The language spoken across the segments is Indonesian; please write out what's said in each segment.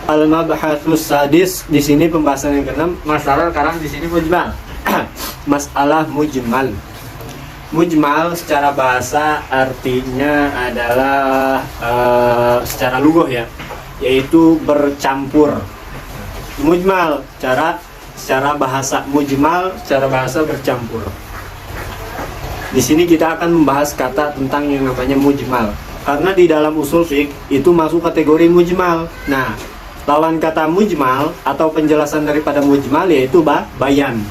Al-mabhatsus sadis, di sini pembahasan yang keenam, masalah sekarang di sini mujmal. Masalah mujmal. Mujmal secara bahasa artinya adalah secara lugah ya, yaitu bercampur. Mujmal secara bahasa, mujmal secara bahasa bercampur. Di sini kita akan membahas kata tentang yang namanya mujmal. Karena di dalam usul fiqh itu masuk kategori mujmal. Nah, lawan kata mujmal atau penjelasan daripada mujmal yaitu bayan.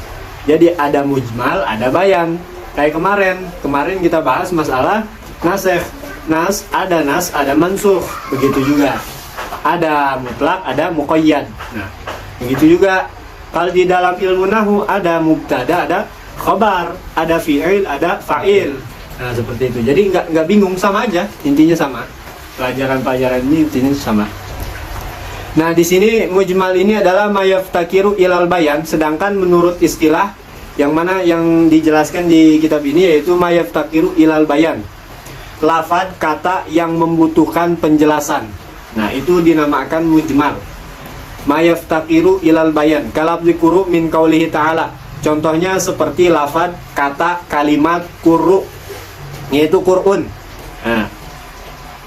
Jadi ada mujmal, ada bayan. Kayak kemarin kita bahas masalah nasikh. Ada mansukh, begitu juga. Ada mutlak, ada muqayyad. Nah, begitu juga kalau di dalam ilmu nahwu ada mubtada, ada khabar, ada fi'il, ada fa'il. Nah, seperti itu. Jadi nggak bingung, sama aja, intinya sama. Pelajaran ini intinya sama. Nah, di sini mujmal ini adalah mayaftakiru ilal bayan, sedangkan menurut istilah yang mana yang dijelaskan di kitab ini yaitu mayaftakiru ilal bayan. Lafaz kata yang membutuhkan penjelasan. Nah, itu dinamakan mujmal. Mayaftakiru ilal bayan. Kalabli quru min qaulihi ta'ala. Contohnya seperti lafaz kata kalimat qur'u, yaitu Qur'un. Nah,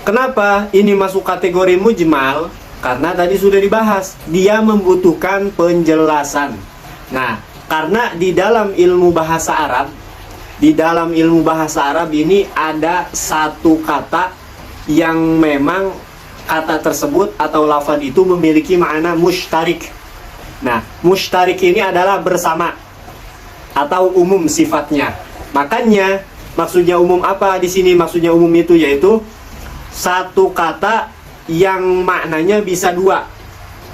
kenapa ini masuk kategori mujmal? Karena tadi sudah dibahas, dia membutuhkan penjelasan. Nah, karena di dalam ilmu bahasa Arab ini ada satu kata yang memang kata tersebut atau lafaz itu memiliki makna mushtarik. Nah, mushtarik ini adalah bersama atau umum sifatnya. Makanya maksudnya umum apa di sini? Maksudnya umum itu yaitu satu kata yang maknanya bisa dua.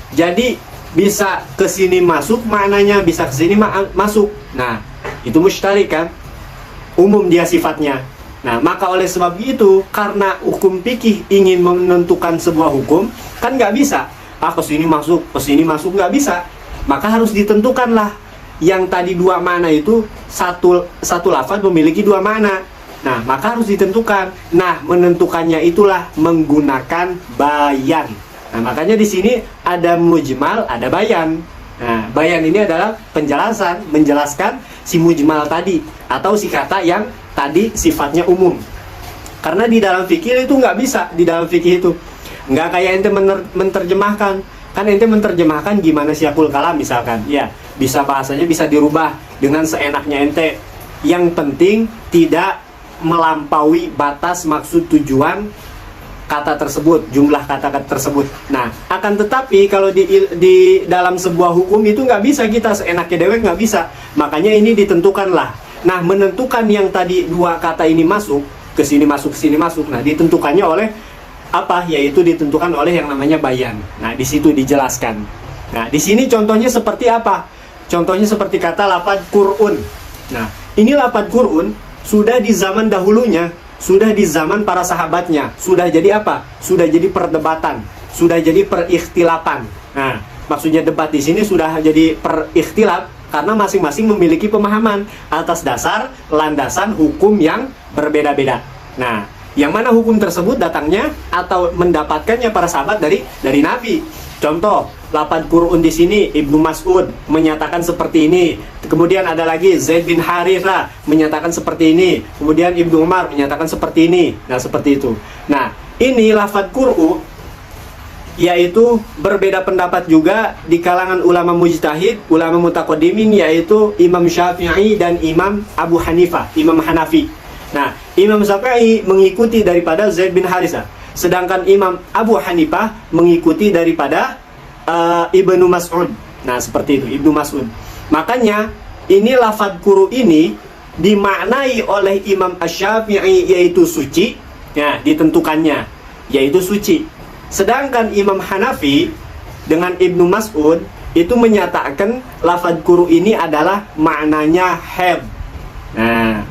Jadi bisa ke sini masuk maknanya, bisa ke sini masuk. Nah, itu mushtarik kan? Umum dia sifatnya. Nah, maka oleh sebab itu, karena hukum fikih ingin menentukan sebuah hukum, kan nggak bisa. Ke sini masuk nggak bisa. Maka harus ditentukanlah yang tadi dua makna itu satu lafaz memiliki dua makna. Nah, maka harus ditentukan. Nah, menentukannya itulah menggunakan bayan. Nah, makanya di sini ada mujmal, ada bayan. Nah, bayan ini adalah penjelasan, menjelaskan si mujmal tadi atau si kata yang tadi sifatnya umum. Karena di dalam fikih itu nggak bisa, di dalam fikih itu nggak kayak ente menerjemahkan. Kan ente menerjemahkan gimana siakul kalam misalkan. Ya, bisa bahasanya bisa dirubah dengan seenaknya ente. Yang penting tidak melampaui batas maksud tujuan kata tersebut, jumlah kata-kata tersebut. Nah, akan tetapi kalau di dalam sebuah hukum itu nggak bisa kita seenaknya dewek, nggak bisa. Makanya ini ditentukanlah. Nah, menentukan yang tadi dua kata ini masuk, ke sini masuk. Nah, ditentukannya oleh apa? Yaitu ditentukan oleh yang namanya bayan. Nah, di situ dijelaskan. Nah, di sini contohnya seperti apa? Contohnya seperti kata lafaz Qur'un. Nah, ini lafaz Qur'un sudah di zaman dahulunya, sudah di zaman para sahabatnya, sudah jadi apa? Sudah jadi perdebatan, sudah jadi perikhtilapan. Nah, maksudnya debat di sini sudah jadi perikhtilaf karena masing-masing memiliki pemahaman atas dasar landasan hukum yang berbeda-beda. Nah, yang mana hukum tersebut datangnya atau mendapatkannya para sahabat dari Nabi. Contoh, lafaz Qur'un di sini Ibnu Mas'ud menyatakan seperti ini. Kemudian ada lagi Zaid bin Harithah menyatakan seperti ini. Kemudian Ibnu Umar menyatakan seperti ini. Nah, seperti itu. Nah, ini lafaz Qur'u yaitu berbeda pendapat juga di kalangan ulama mujtahid, ulama mutaqaddimin, yaitu Imam Syafi'i dan Imam Abu Hanifah, Imam Hanafi. Nah, Imam Syafi'i mengikuti daripada Zaid bin Harithah, sedangkan Imam Abu Hanifah mengikuti daripada Ibnu Mas'ud. Nah, seperti itu, Ibnu Mas'ud. Makanya ini lafaz Qur'u ini dimaknai oleh Imam Asy-Syafi'i yaitu suci. Ya, ditentukannya yaitu suci. Sedangkan Imam Hanafi dengan Ibnu Mas'ud itu menyatakan lafaz Qur'u ini adalah maknanya haid. Nah,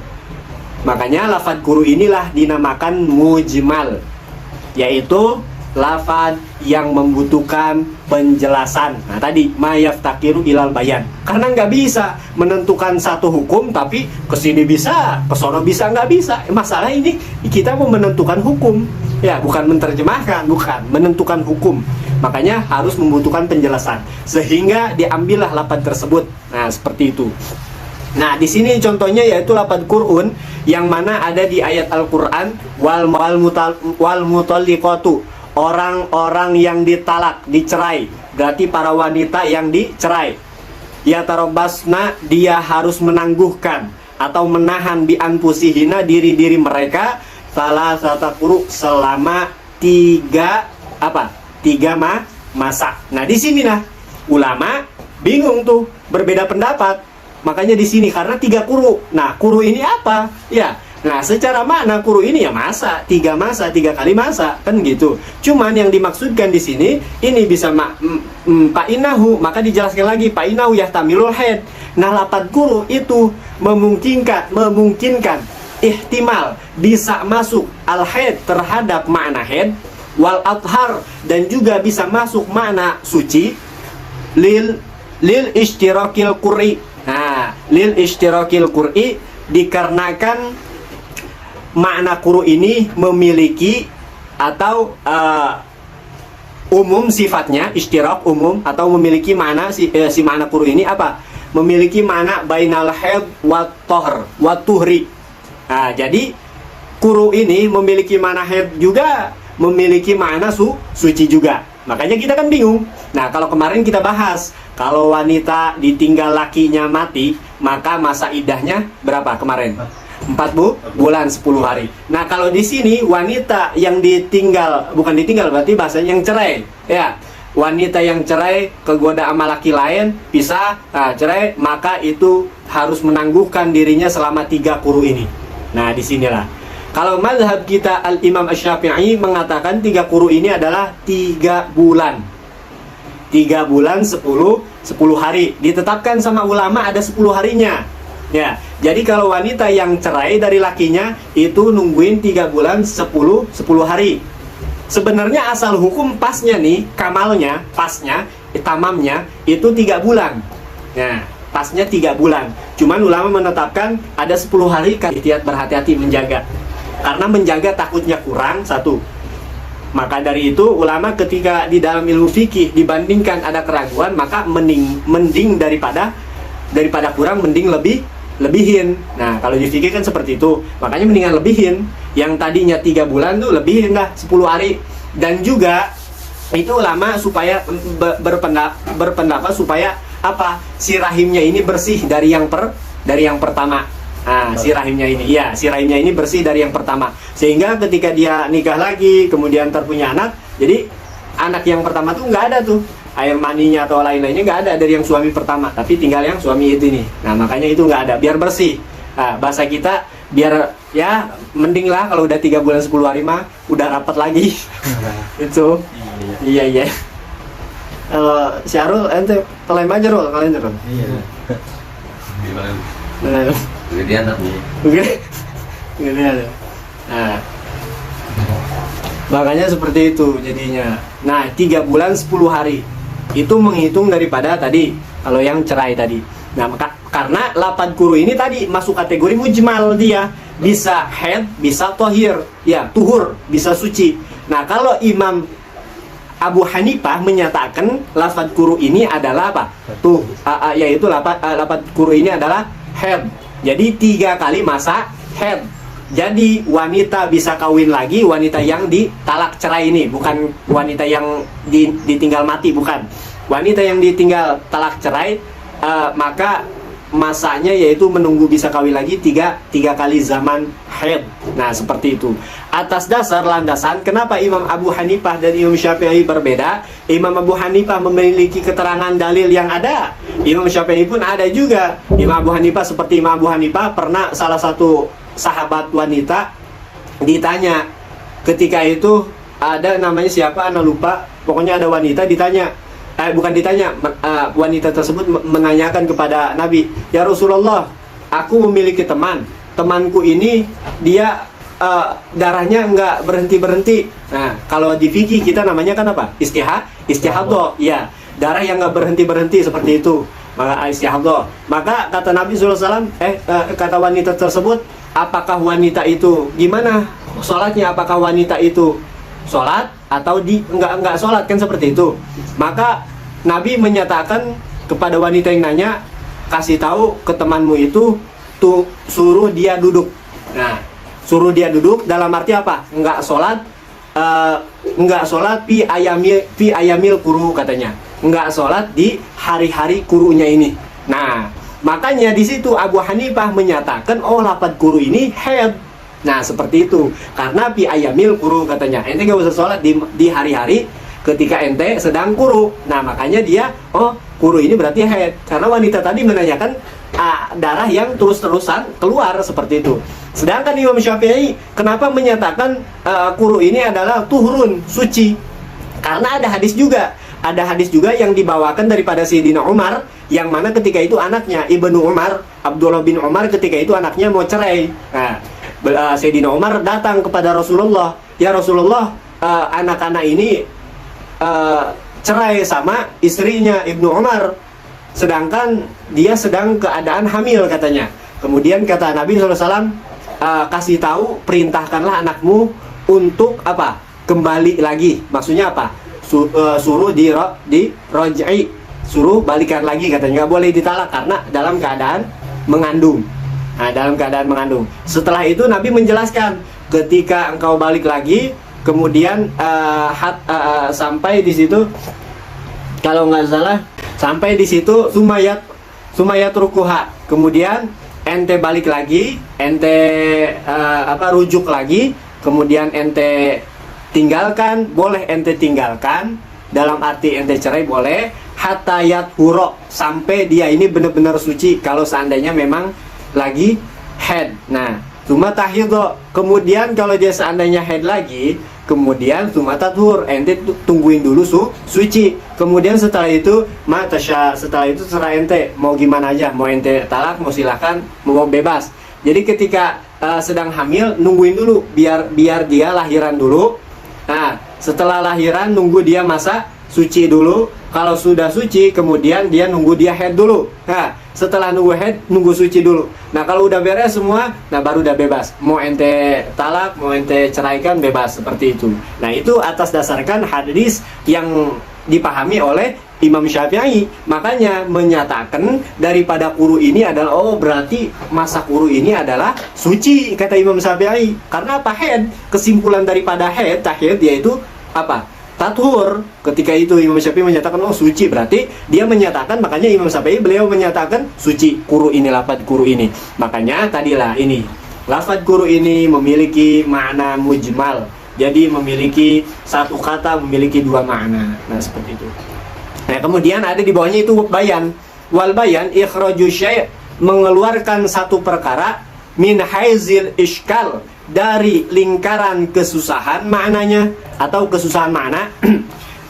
makanya lafaz Qur'u inilah dinamakan mujmal, yaitu lafaz yang membutuhkan penjelasan. Nah, tadi mayaftakiru ilal bayan. Karena nggak bisa menentukan satu hukum tapi kesini bisa, kesono bisa, nggak bisa. Masalah ini kita mau menentukan hukum, ya, bukan menerjemahkan, bukan menentukan hukum. Makanya harus membutuhkan penjelasan. Sehingga diambillah lafaz tersebut. Nah, seperti itu. Nah, di sini contohnya yaitu lafaz Qur'un yang mana ada di ayat Al-Qur'an wal mutalliqatu, orang-orang yang ditalak, dicerai. Berarti para wanita yang dicerai. Ya tarobasna, dia harus menangguhkan atau menahan bi anfusihina, diri-diri mereka salah satu quru, selama 3 masa. Nah, di sini nah ulama bingung tuh, berbeda pendapat. Makanya di sini karena 3 quru. Nah, quru ini apa? Ya. Nah, secara makna quru ini ya masa, 3 kali masa, kan gitu. Cuman yang dimaksudkan di sini ini bisa pa'inahu, maka dijelaskan lagi pa'inahu yahtamilul haid. Nah, lafaz quru itu memungkinkan ihtimal bisa masuk al-haid terhadap makna haid, wal athar, dan juga bisa masuk makna suci, lil ishtirakil qur'i. Nah, lil ishtirakil qur'i dikarenakan makna quru ini memiliki atau umum sifatnya, ishtirak umum atau memiliki makna si makna quru ini apa? Memiliki makna bainal haid wat tohr wat tuhri. Nah, jadi quru ini memiliki makna haid juga, memiliki makna suci juga. Makanya kita kan bingung. Nah, kalau kemarin kita bahas, kalau wanita ditinggal lakinya mati, maka masa idahnya berapa kemarin? 4 bulan 10 hari. Nah, kalau di sini wanita yang ditinggal, bukan ditinggal berarti bahasanya yang cerai. Ya, wanita yang cerai kegoda sama laki lain, pisah, cerai, maka itu harus menangguhkan dirinya selama 3 quru ini. Nah, disinilah. Kalau mazhab kita Al-Imam Asy-Syafi'i mengatakan 3 quru ini adalah 3 bulan. 3 bulan 10 hari. Ditetapkan sama ulama ada 10 harinya. Ya, jadi kalau wanita yang cerai dari lakinya itu nungguin 3 bulan 10 hari. Sebenarnya asal hukum pasnya nih, kamalnya, pasnya, tamamnya itu 3 bulan. Nah, pasnya 3 bulan. Cuman ulama menetapkan ada 10 hari, ihtiyat, berhati-hati menjaga. Karena menjaga takutnya kurang, satu. Maka dari itu ulama ketika di dalam ilmu fikih dibandingkan ada keraguan, maka mending daripada kurang, mending lebihin. Nah, kalau di fikih kan seperti itu. Makanya mendingan lebihin. Yang tadinya 3 bulan tuh lebihin lah 10 hari. Dan juga itu ulama supaya berpendapat supaya apa? Si rahimnya ini bersih dari yang pertama. Nah, si rahimnya ini bersih dari yang pertama. Sehingga ketika dia nikah lagi, kemudian terpunya anak, jadi anak yang pertama tuh nggak ada tuh air maninya atau lain-lainnya, nggak ada dari yang suami pertama, tapi tinggal yang suami itu nih. Nah, makanya itu nggak ada, biar bersih. Nah, bahasa kita biar ya mending lah kalau udah 3 bulan 10 hari mah udah rapat lagi. Itu iya. Syarul ente pelem aja Rul, kalian Rul. Iya. Gimana? Kemudian aku Nah, makanya seperti itu jadinya. Nah, 3 bulan 10 hari itu menghitung daripada tadi kalau yang cerai tadi. Nah, karena lafaz quru ini tadi masuk kategori mujmal, dia bisa haid, bisa tohir, ya tuhur, bisa suci. Nah, kalau Imam Abu Hanifah menyatakan lafaz quru ini adalah apa? Yaitu lafaz quru ini adalah haid. Jadi 3 kali masa haid. Jadi wanita bisa kawin lagi, wanita yang ditalak cerai ini, bukan wanita yang ditinggal mati, bukan. Wanita yang ditinggal talak cerai, maka masanya yaitu menunggu bisa kawin lagi 3 kali zaman haid. Nah, seperti itu. Atas dasar landasan kenapa Imam Abu Hanifah dan Imam Syafi'i berbeda? Imam Abu Hanifah memiliki keterangan dalil yang ada. Imam Syafi'i pun ada juga. Imam Abu Hanifah, seperti Imam Abu Hanifah pernah salah satu sahabat wanita ditanya, ketika itu ada namanya siapa, Anda lupa. Pokoknya ada wanita ditanya, wanita tersebut menanyakan kepada Nabi, "Ya Rasulullah, aku memiliki temanku ini dia darahnya nggak berhenti. Nah, kalau di fikih kita namanya kan apa? Istihadah. Ya, darah yang nggak berhenti seperti itu. Maka istihadah. Maka kata Nabi SAW, kata wanita tersebut, apakah wanita itu gimana sholatnya? Apakah wanita itu sholat atau di enggak sholat, kan seperti itu. Maka Nabi menyatakan kepada wanita yang nanya, kasih tahu ke temanmu itu tuh, suruh dia duduk. Nah, suruh dia duduk dalam arti apa? Enggak sholat pi ayamil kuru, katanya. Enggak sholat di hari-hari kurunya ini. Nah, makanya di situ Abu Hanifah menyatakan, oh, lafaz kuru ini haid. Nah, seperti itu. Karena pi ayamil kuru, katanya. Ente gak usah sholat di hari-hari ketika ente sedang kuru. Nah, makanya dia, oh, kuru ini berarti haid. Karena wanita tadi menanyakan darah yang terus-terusan keluar, seperti itu. Sedangkan Imam Syafi'i kenapa menyatakan kuru ini adalah tuhurun, suci? Karena ada hadis juga. Ada hadis juga yang dibawakan daripada Sayyidina Umar, yang mana ketika itu anaknya, Ibnu Umar, Abdullah bin Umar, ketika itu anaknya mau cerai. Nah, Sayyidina Umar datang kepada Rasulullah, ya Rasulullah, anak-anak ini cerai sama istrinya Ibnu Umar, sedangkan dia sedang keadaan hamil, katanya. Kemudian kata Nabi SAW, kasih tahu, perintahkanlah anakmu untuk apa? Kembali lagi. Maksudnya apa? Suruh di roj'i, suruh balikan lagi, katanya. Nggak boleh ditalak karena dalam keadaan mengandung. Nah, dalam keadaan mengandung. Setelah itu Nabi menjelaskan, ketika engkau balik lagi, kemudian sampai di situ, kalau nggak salah, sampai di situ sumayat rukuha. Kemudian ente balik lagi, ente rujuk lagi, kemudian ente tinggalkan, boleh ente tinggalkan, dalam arti ente cerai boleh, hatayat huro, sampai dia ini benar-benar suci, kalau seandainya memang lagi head. Nah, cuma tahidho, kemudian kalau dia seandainya head lagi, kemudian cuma tathur, ente tungguin dulu suci. Kemudian setelah itu setelah itu serah ente, mau gimana aja, mau ente talak, mau silahkan, mau bebas. Jadi ketika sedang hamil, nungguin dulu biar dia lahiran dulu. Nah, setelah lahiran nunggu dia masa suci dulu. Kalau sudah suci, kemudian dia nunggu dia head dulu. Nah, setelah nunggu head, nunggu suci dulu. Nah, kalau udah beres semua, nah baru udah bebas. Mau ente talak, mau ente ceraikan, bebas, seperti itu. Nah, itu atas dasarkan hadis yang dipahami oleh Imam Syafi'i. Makanya menyatakan daripada kuru ini adalah, oh, berarti masa kuru ini adalah suci, kata Imam Syafi'i. Karena apa? Head. Kesimpulan daripada head, tahid, yaitu apa? Tathur. Ketika itu Imam Syafi'i menyatakan, oh, suci, berarti dia menyatakan, makanya Imam Syafi'i beliau menyatakan suci kuru ini, lafaz kuru ini. Makanya tadilah ini, lafaz kuru ini memiliki makna mujmal. Jadi memiliki satu kata memiliki dua makna. Nah, seperti itu. Nah, kemudian ada di bawahnya itu bayan. Wal bayan ikhraju syai', mengeluarkan satu perkara, min haizil iskal, dari lingkaran kesusahan maknanya, atau kesusahan makna,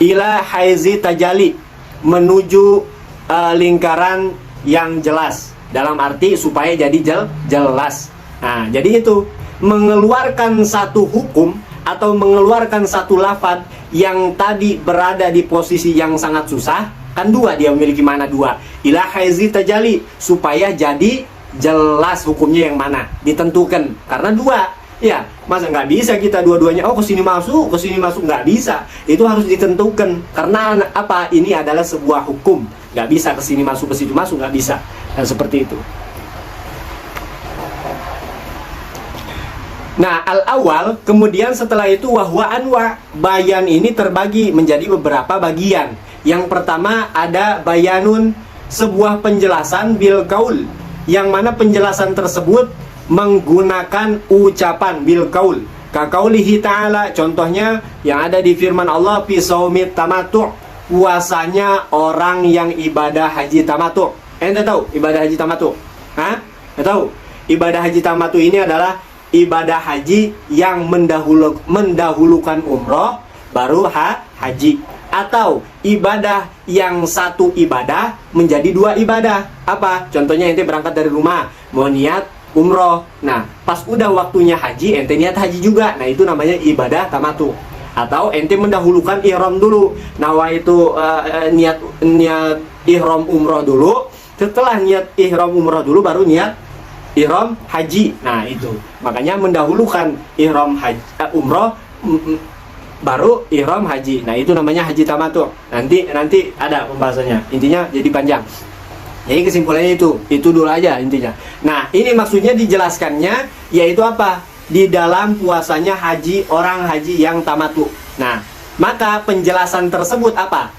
ila haizi tajali, menuju lingkaran yang jelas, dalam arti supaya jadi jelas. Nah, jadi itu mengeluarkan satu hukum atau mengeluarkan satu lafaz yang tadi berada di posisi yang sangat susah, kan dua, dia memiliki mana dua, ila haizi tajali, supaya jadi jelas hukumnya yang mana, ditentukan, karena dua. Ya, masa nggak bisa kita dua-duanya, oh, kesini masuk, nggak bisa. Itu harus ditentukan, karena apa? Ini adalah sebuah hukum, nggak bisa kesini masuk, ke situ masuk, nggak bisa. Dan seperti itu. Nah, al-awal, kemudian setelah itu wahwa anwa, bayan ini terbagi menjadi beberapa bagian. Yang pertama ada bayanun, sebuah penjelasan bil kaul, yang mana penjelasan tersebut menggunakan ucapan bil kaul. Kakaulihi ta'ala, contohnya yang ada di firman Allah, fi shaumit tamattu', puasanya orang yang ibadah haji tamattu'. Ente tahu ibadah haji tamattu'? Hah? Ente tahu? Ibadah haji tamattu' ini adalah ibadah haji yang mendahulukan umroh baru haji, atau ibadah yang satu ibadah menjadi dua ibadah. Apa? Contohnya ente berangkat dari rumah mau niat umroh, nah pas udah waktunya haji ente niat haji juga, nah itu namanya ibadah tamattu. Atau ente mendahulukan ihram dulu, nawa itu niat ihram umroh dulu, setelah niat ihram umroh dulu baru niat ihram haji. Nah, itu makanya mendahulukan ihram haji, umroh baru ihram haji. Nah, itu namanya haji tamattu. Nanti ada pembahasannya. Intinya jadi panjang. Jadi kesimpulannya itu dulu aja intinya. Nah, ini maksudnya dijelaskannya yaitu apa? Di dalam puasanya orang haji yang tamattu. Nah, maka penjelasan tersebut apa?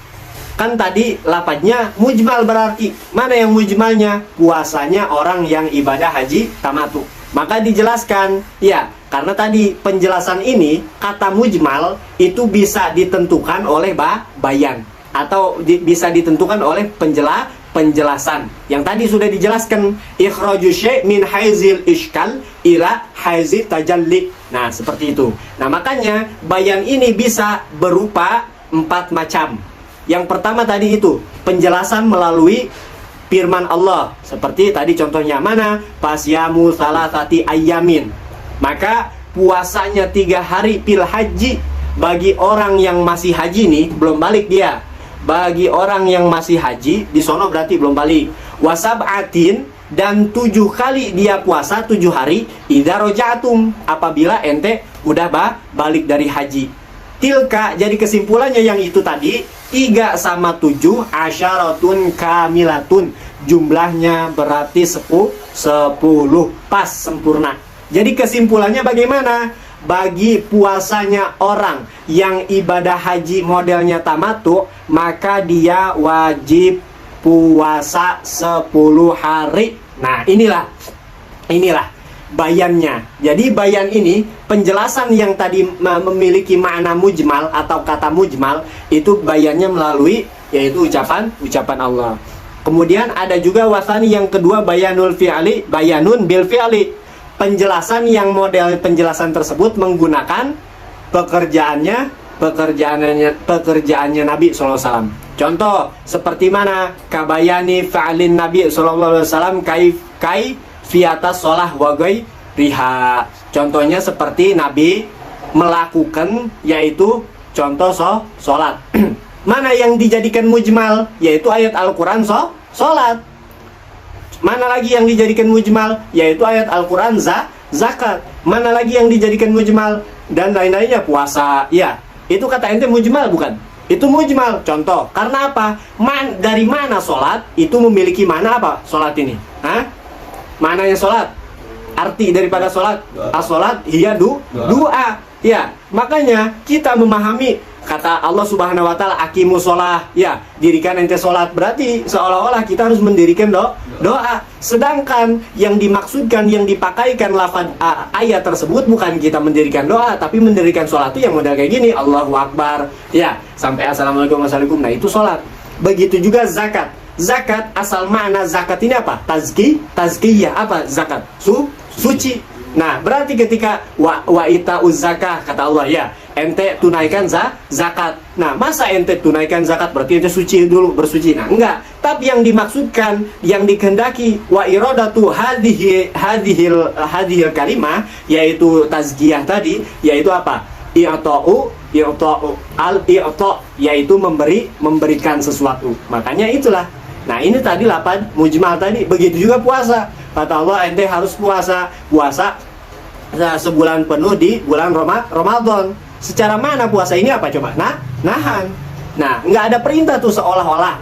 Kan tadi lafadznya mujmal, berarti mana yang mujmalnya? Puasanya orang yang ibadah haji tamattu. Maka dijelaskan, ya, karena tadi penjelasan ini kata mujmal itu bisa ditentukan oleh bayan atau bisa ditentukan oleh penjelasan yang tadi sudah dijelaskan, ikhraju syai' min haizil iskal ila haizil tajalli. Nah, seperti itu. Nah, makanya bayan ini bisa berupa 4 macam. Yang pertama tadi itu penjelasan melalui firman Allah, seperti tadi contohnya mana? Fasyamu salasati ayyamin. Maka puasanya 3 hari fil haji bagi orang yang masih haji nih, belum balik dia. Bagi orang yang masih haji di sono berarti belum balik. Wasab'atin, dan 7 kali dia puasa 7 hari idza raja'tum, apabila ente udah balik dari haji. Tilka, jadi kesimpulannya yang itu tadi 3 sama 7 asyaratun kamilatun, jumlahnya berarti 10 pas sempurna. Jadi kesimpulannya bagaimana? Bagi puasanya orang yang ibadah haji modelnya tamattu, maka dia wajib puasa 10 hari. Nah, inilah bayannya. Jadi bayan ini, penjelasan yang tadi memiliki makna mujmal atau kata mujmal, itu bayannya melalui yaitu ucapan Allah. Kemudian ada juga wasani yang kedua, bayanun bil fi'li. Penjelasan yang model penjelasan tersebut menggunakan pekerjaannya Nabi SAW. Contoh seperti mana? Kabayani fa'alin Nabi SAW kai fiatas sholah wagai riha. Contohnya seperti Nabi melakukan, yaitu contoh sholat. Mana yang dijadikan mujmal? Yaitu ayat Al-Quran sholat. Mana lagi yang dijadikan mujmal? Yaitu ayat Al-Quran zakat. Mana lagi yang dijadikan mujmal? Dan lain-lainnya, puasa. Ya, itu kata ente mujmal bukan? Itu mujmal. Contoh, karena apa? Dari mana sholat? Itu memiliki mana apa? Sholat ini. Hah? Mana yang sholat? Arti daripada sholat? As-sholat hiya doa. Ya, makanya kita memahami kata Allah Subhanahu wa taala, aqimus sholah, ya, dirikan ente sholat. Berarti seolah-olah kita harus mendirikan doa. Sedangkan yang dimaksudkan, yang dipakaikan lafaz ayat tersebut bukan kita mendirikan doa, tapi mendirikan sholat itu yang model kayak gini, Allahu Akbar, ya, sampai assalamualaikum wassalamualaikum. Nah, itu sholat. Begitu juga zakat. Zakat, asal makna zakat ini apa? Tazkiyah. Apa zakat? Suci. Nah, berarti ketika wa ita'uz zakah, kata Allah, ya, ente tunaikan zakat. Nah, masa ente tunaikan zakat berarti ente suci dulu, bersuci? Nah, enggak. Tapi yang dimaksudkan, yang dikehendaki wa iradatu hadhil kalimah, yaitu tazkiyah tadi, yaitu apa? I'ta'u yaitu memberikan sesuatu. Makanya itulah. Nah, ini tadi lafaz mujmal tadi. Begitu juga puasa. Kata Allah, ente harus puasa sebulan penuh di bulan Ramadan. Secara mana puasa ini apa coba? Nahan. Nah, nggak ada perintah tuh seolah-olah,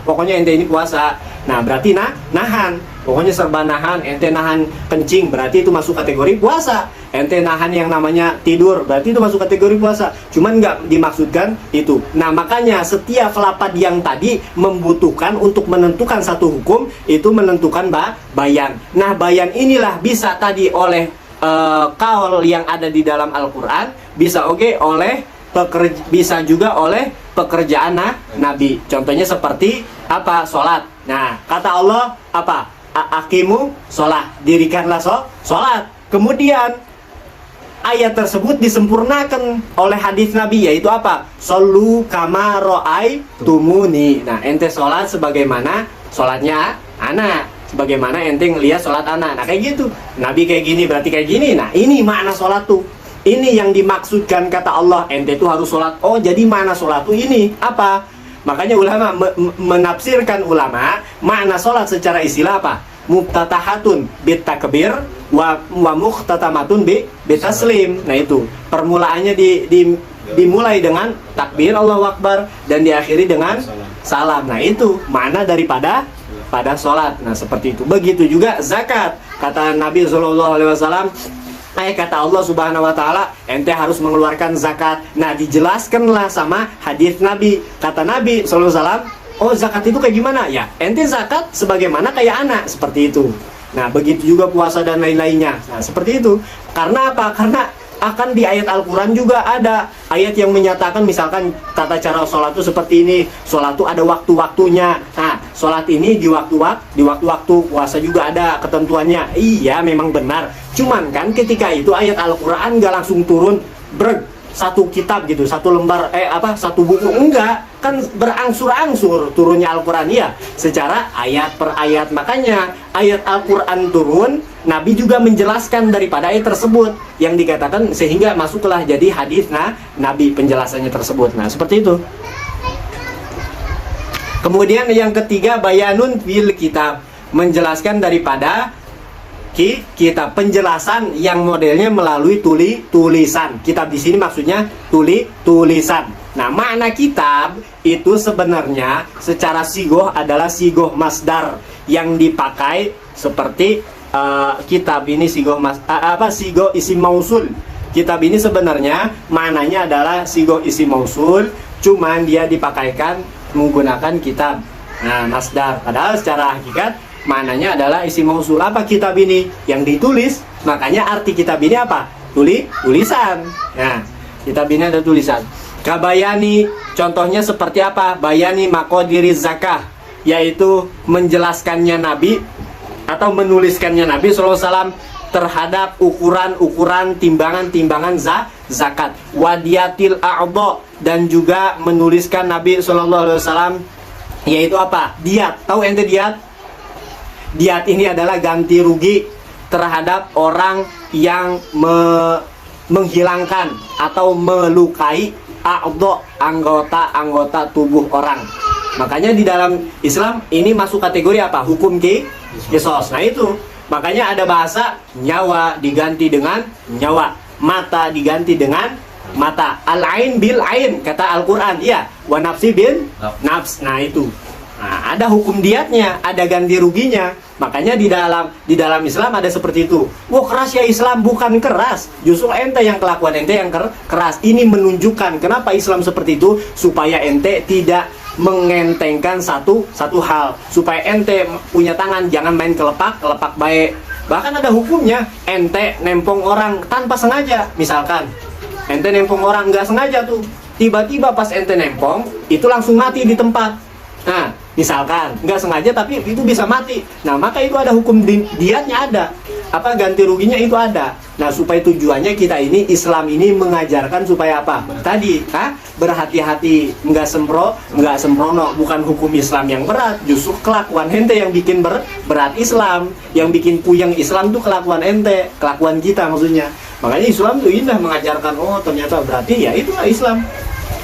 pokoknya ente ini puasa. Nah, berarti nahan. Pokoknya serba nahan. Ente nahan kencing, berarti itu masuk kategori puasa. Ente nahan yang namanya tidur, berarti itu masuk kategori puasa. Cuman nggak dimaksudkan itu. Nah, makanya setiap lafaz yang tadi membutuhkan untuk menentukan satu hukum, itu menentukan bayan. Nah, bayan inilah bisa tadi oleh kaul yang ada di dalam Al-Quran, bisa bisa juga oleh pekerjaan Nabi. Contohnya seperti apa? Sholat. Nah, kata Allah apa? Aqimu sholat, dirikanlah sholat. Kemudian ayat tersebut disempurnakan oleh hadis Nabi, yaitu apa? Shollu kama ra'aitumuni. Nah, ente sholat sebagaimana sholatnya anak, sebagaimana ente ngelihat sholat anak. Nah, kayak gitu. Nabi kayak gini berarti kayak gini. Nah, ini makna sholat tuh. Ini yang dimaksudkan kata Allah, ente tuh harus sholat. Oh, jadi makna sholat tuh ini apa? Makanya ulama menafsirkan makna sholat secara istilah apa? mubtatahatun bitakbir wa muhtatamatun bitaslim. Nah itu permulaannya dimulai dengan takbir Allahu Akbar dan diakhiri dengan salam. Nah itu makna daripada pada sholat. Nah seperti itu. Begitu juga zakat. Kata Nabi SAW, kata Allah Subhanahu Wa Taala, ente harus mengeluarkan zakat. Nah dijelaskanlah sama hadis Nabi. Kata Nabi SAW, oh zakat itu kayak gimana? Ya ente zakat sebagaimana kayak anak, seperti itu. Nah begitu juga puasa dan lain-lainnya. Nah seperti itu. Karena apa? Karena akan di ayat Al-Quran juga ada ayat yang menyatakan misalkan tata cara sholat itu seperti ini. Sholat itu ada waktu-waktunya. Nah sholat ini di waktu-waktu, puasa juga ada ketentuannya. Iya memang benar. Cuman kan ketika itu ayat Al-Quran gak langsung turun satu kitab gitu, satu lembar, satu buku, enggak, kan berangsur-angsur turunnya Al-Quran ya, secara ayat per ayat. Makanya ayat Al-Quran turun, Nabi juga menjelaskan daripada ayat tersebut yang dikatakan sehingga masuklah jadi hadis Nabi penjelasannya tersebut. Nah seperti itu. Kemudian yang ketiga, bayanun fil kitab, menjelaskan daripada kitab, penjelasan yang modelnya melalui tulisan. Kitab di sini maksudnya tulisan. Nah, makna kitab itu sebenarnya secara sigoh adalah sigoh masdar yang dipakai seperti kitab ini sigoh sigoh isim mausul. Kitab ini sebenarnya maknanya adalah sigoh isim mausul, cuman dia dipakaikan menggunakan kitab. Nah, masdar. Padahal secara hakikat maknanya adalah isim mausul. Apa kitab ini? Yang ditulis. Makanya arti kitab ini apa? Tulisan. Nah, kitab ini ada tulisan. Kabayani, contohnya seperti apa? Bayani maqadiri zakah, yaitu menjelaskannya Nabi atau menuliskannya Nabi SAW terhadap ukuran-ukuran timbangan-timbangan zakat. Wadiyatil a'dha, dan juga menuliskan Nabi SAW yaitu apa? Diat. Tahu ente diat? Diat ini adalah ganti rugi terhadap orang yang menghilangkan atau melukai anggota tubuh orang. Makanya di dalam Islam ini masuk kategori apa? Hukum qisas. Nah itu. Makanya ada bahasa nyawa diganti dengan nyawa, mata diganti dengan mata, al-ain bil ain, kata Al-Quran. Iya, wa nafsi bil nafs. Nah itu. Nah, ada hukum diatnya, ada ganti ruginya. Makanya di dalam Islam ada seperti itu. Wah keras ya Islam, bukan keras. Justru ente yang kelakuan ente yang keras. Ini menunjukkan kenapa Islam seperti itu, supaya ente tidak mengentengkan satu hal. Supaya ente punya tangan, jangan main kelepak baik. Bahkan ada hukumnya. Ente nempong orang tanpa sengaja, misalkan ente nempong orang nggak sengaja tuh, tiba-tiba pas ente nempong itu langsung mati di tempat. Nah, misalkan nggak sengaja tapi itu bisa mati. Nah, maka itu ada hukum diatnya, ada ganti ruginya itu ada. Nah, supaya tujuannya kita ini Islam ini mengajarkan supaya apa? Tadi, berhati-hati, nggak sembrono. Bukan hukum Islam yang berat, justru kelakuan ente yang bikin berat Islam, yang bikin puyeng Islam tuh kelakuan ente, kelakuan kita maksudnya. Makanya Islam tuh indah mengajarkan, oh ternyata berarti ya itulah Islam.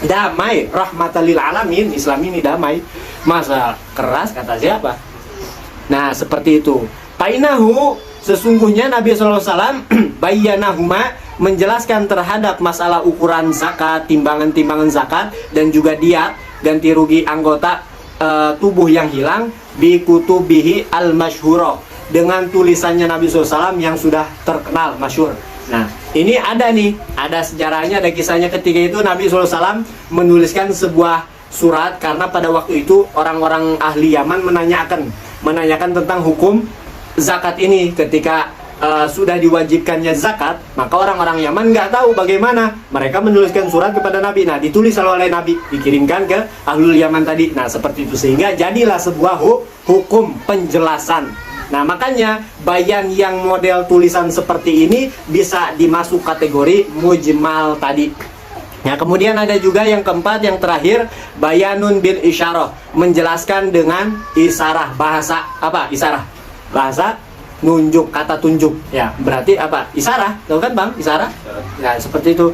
Damai, rahmatan lil alamin. Islam ini damai. Masa keras kata siapa? Nah seperti itu. Painahu, sesungguhnya Nabi SAW bayyanahuma, menjelaskan terhadap masalah ukuran zakat, timbangan-timbangan zakat, dan juga diat, ganti rugi anggota tubuh yang hilang, bi kutubihi al-masyhura, dengan tulisannya Nabi SAW yang sudah terkenal, masyhur. Nah ini ada sejarahnya, ada kisahnya. Ketika itu Nabi SAW menuliskan sebuah surat karena pada waktu itu orang-orang ahli Yaman menanyakan tentang hukum zakat ini. Ketika sudah diwajibkannya zakat, maka orang-orang Yaman nggak tahu bagaimana. Mereka menuliskan surat kepada Nabi. Nah ditulis oleh Nabi, dikirimkan ke ahlul Yaman tadi. Nah seperti itu, sehingga jadilah sebuah hukum penjelasan. Nah makanya bayan yang model tulisan seperti ini bisa dimasuk kategori mujmal tadi. Nah kemudian ada juga yang keempat, yang terakhir, bayanun bil isyarah, menjelaskan dengan isarah. Bahasa apa? Isarah. Bahasa nunjuk, kata tunjuk. Ya berarti apa? Isarah. Tahu kan bang? Isarah. Ya seperti itu,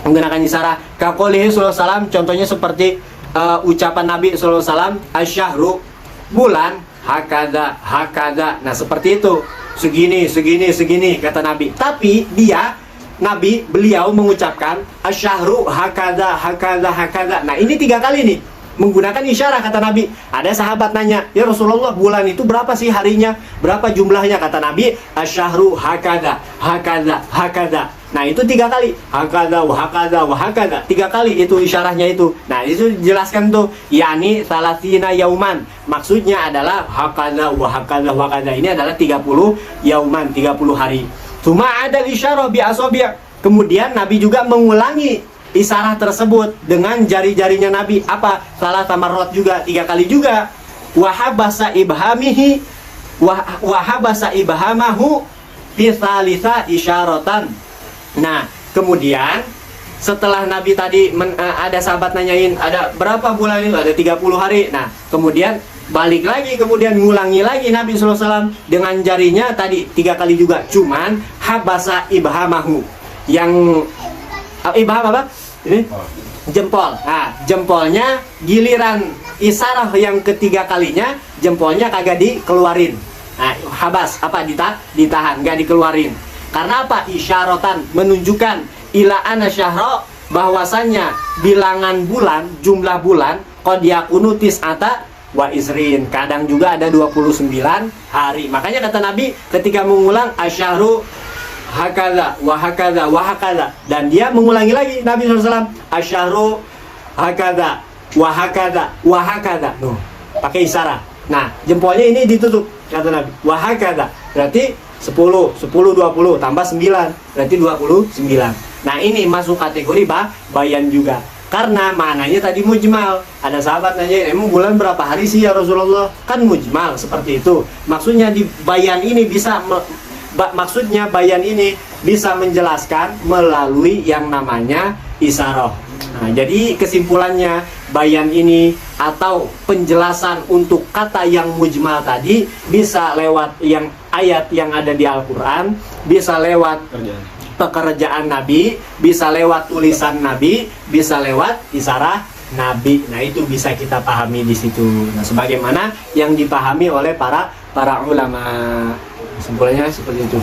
menggunakan isarah. Kaqoulihi sallallahu alaihi wasallam, contohnya seperti ucapan Nabi sallallahu alaihi wasallam, asyahru, bulan, hakada, hakada. Nah seperti itu, segini, segini, segini kata Nabi. Tapi beliau mengucapkan asyahru hakada, hakada, hakada. Nah ini 3 kali nih, menggunakan isyarat kata Nabi. Ada sahabat nanya, ya Rasulullah, bulan itu berapa sih harinya, berapa jumlahnya? Kata Nabi, asyahru hakada, hakada, hakada. Nah itu 3 kali, hakada, wahakada, wahakada. 3 kali itu isyaratnya itu. Nah itu jelaskan tuh, yakni salatina yauman. Maksudnya adalah hakada, wahakada, wahakada. Ini adalah 30 yauman, 30 hari. Cuma ada isyarat bi asabi'. Kemudian Nabi juga mengulangi isyarat tersebut dengan jari-jarinya Nabi. Apa? Salah tamarot juga, 3 kali juga. Wahabasa ibhamihi, wahabasa ibhamahu bisalisa isyaratan. Nah, kemudian setelah Nabi tadi ada sahabat nanyain, ada berapa bulan itu? Ada 30 hari. Nah, kemudian balik lagi, kemudian ngulangi lagi Nabi SAW dengan jarinya tadi 3 kali juga. Cuman habasa ibhamahu. Yang ibham apa? Ini jempol. Nah, jempolnya giliran isyarat yang ketiga kalinya, jempolnya kagak dikeluarin. Nah, habas apa? Ditahan, nggak dikeluarin. Karena apa? Isyaratan, menunjukkan ila ana syahra, bahwasannya bilangan bulan, jumlah bulan qad yakunu tis'ata wa isrin, kadang juga ada 29 hari. Makanya kata Nabi ketika mengulang asyahru hakada wa hakada wa hakada, dan dia mengulangi lagi Nabi SAW asyahru hakada wa hakada wa hakada. Nuh, pakai isyarat. Nah, jempolnya ini ditutup kata Nabi. Wa hakada berarti 10, 20 tambah 9 berarti 29. Nah ini masuk kategori bayan juga, karena maknanya tadi mujmal. Ada sahabat nanya, emang bulan berapa hari sih ya Rasulullah? Kan mujmal seperti itu. Maksudnya di bayan ini bisa maksudnya bayan ini bisa menjelaskan melalui yang namanya isyarah. Nah, jadi kesimpulannya, bayan ini atau penjelasan untuk kata yang mujmal tadi bisa lewat yang ayat yang ada di Al-Quran, bisa lewat pekerjaan Nabi, bisa lewat tulisan Nabi, bisa lewat isyarah Nabi. Nah itu bisa kita pahami di situ. Nah sebagaimana yang dipahami oleh para ulama. Kesimpulannya seperti itu.